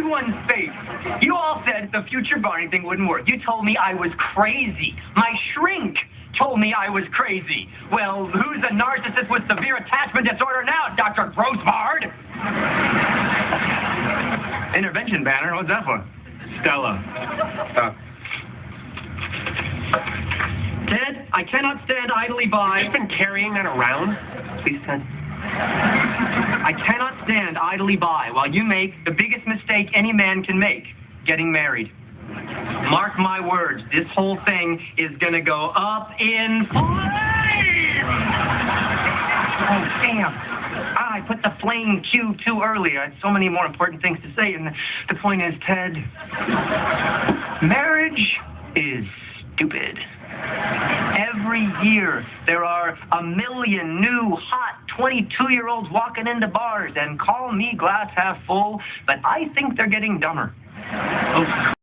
everyone's face. You all said the future Barney thing wouldn't work. You told me I was crazy. My shrink told me I was crazy. Well, who's a narcissist with severe attachment disorder now, Dr. Grossbard? Intervention banner? What's that for? Stella. Ted, I cannot stand idly by. You've been carrying that around? Please, Ted. I cannot stand idly by while you make the biggest mistake any man can make, getting married. Mark my words, this whole thing is gonna go up in flames! Oh, damn. I put the flame cue too early. I had so many more important things to say, and the point is, Ted, marriage is stupid. Every year, there are 1 million new, hot 22-year-olds walking into bars, and call me glass half full, but I think they're getting dumber. Oh.